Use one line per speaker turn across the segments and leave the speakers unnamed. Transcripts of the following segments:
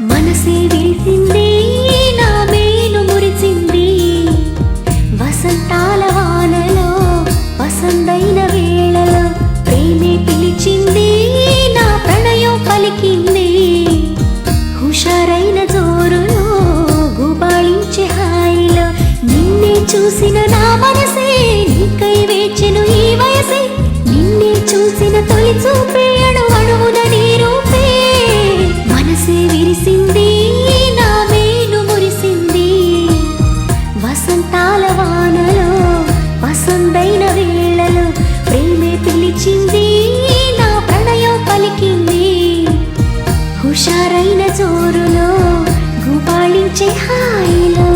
మనసే విరిసింది నా మేను మురిసింది వసంతాల వానలో వసంతైన వేళలో ప్రేమే పిలిచింది నా ప్రణయం పలికింది హుషారైన జోరులో గుబాళించే హాయిలో నిన్నే చూసిన నా మనసే నీకై వేచెను ఈ వయసే నిన్నే చూసిన తొలి చూపే అణువణువున నీ రూపే మనసే విరిసింది నా మేను మురిసింది వసంతాల వానలో వసంతైన వేళలో ప్రేమే పిలిచింది నా ప్రణయం పలికింది హుషారైన జోరులో గుబాళించే హాయిలో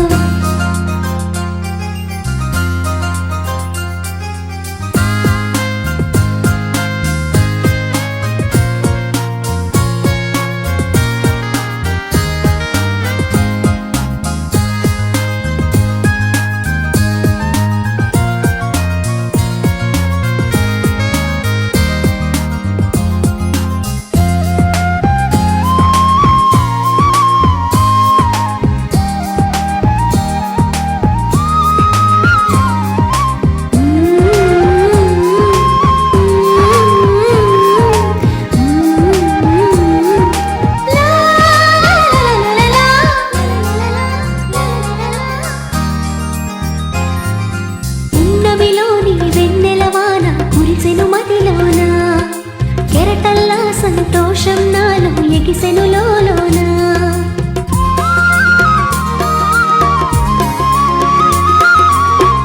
కెరటల్లా సంతోషం నాలో ఎగిసెను లోలోన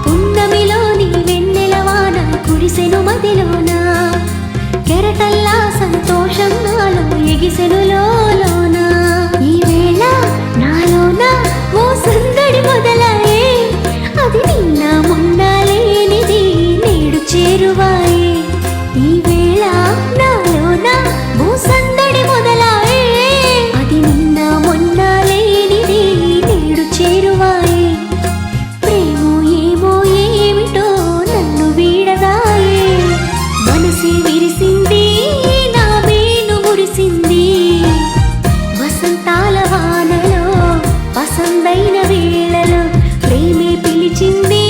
పున్నమిలోని వెన్నెలవాన కురిసెను మదిలోన కెరటల్లా సంతోషం నాలో ఎగిసెను లోలోన ఈ వేళ నాలోన ఓ సందడి మొదలాయే అది నిన్న మొన్న లేనిది నేడు చేరువాయే ఈ వేళ నాలోన ఓ సందడి మొదలాయే అది నిన్న మొన్న లేనిది నేడు చేరువాయే ప్రేమో ఏమో ఏమిటో నన్ను వీడదాయే మనసే విరిసింది నా మేను మురిసింది వసంతాల వానలో వసంతైన వేళలో ప్రేమే పిలిచింది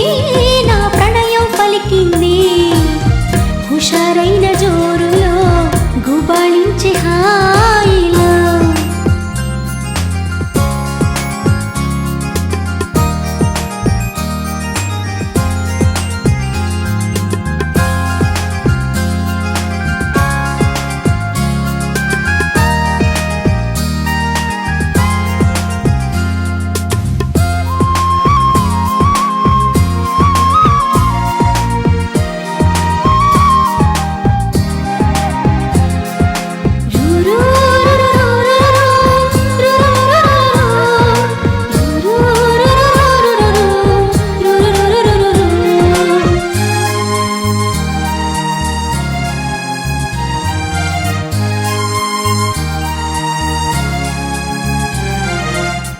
నా ప్రణయం పలికింది హుషారైన జోరులో గుబాళించే హాయిలో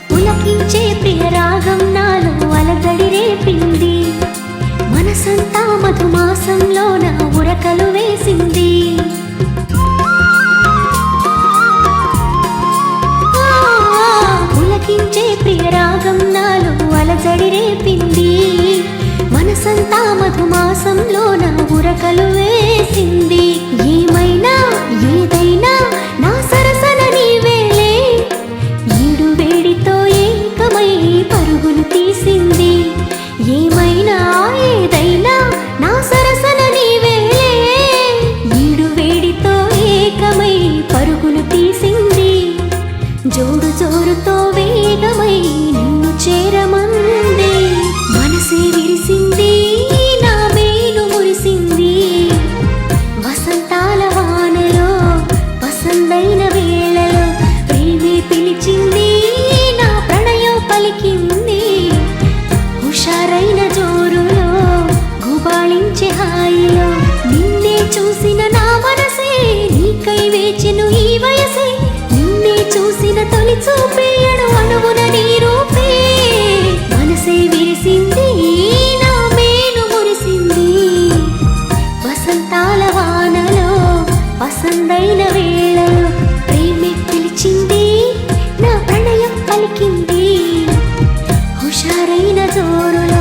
పులకించే ప్రియ రాగం నాలో అలజడి రేపింది మనసంతా మధుమాసంలో నా ఉరకలు వేసింది పులకించే ప్రియ రాగం నాలో అలజడి రేపింది మనసంతా మధుమాసంలో నా ఉరకలు వేసింది ఏమైనా ఏదైనా నా సరసన నీవేలే ఈడు వేడితో ఏకమై పరుగులు తీసింది ఏమైనా ఏదైనా నా సరసన నీవేలే ఈడు వేడితో ఏకమై పరుగులు తీసింది జోడు జోరుతో వేగమై నిన్ను చేరమంది మనసే విరిసింది నా మేను మురిసింది వసంతాల వానలో వసంతైన వేళలో ప్రేమే పిలిచింది నా ప్రణయం పలికింది హుషారైన జోరులో గుబాళించే హాయిలో నిన్నే చూసిన నా మనసే నీకై వేచెను ఈ వయసే నిన్నే చూసిన తొలి చూపే అణువణువున నీ రూపే మనసే విరిసింది నా మేను మురిసింది వసంతాల వానలో వసంతైన వేళలో ప్రేమే పిలిచింది నా హుషారైన జోరులో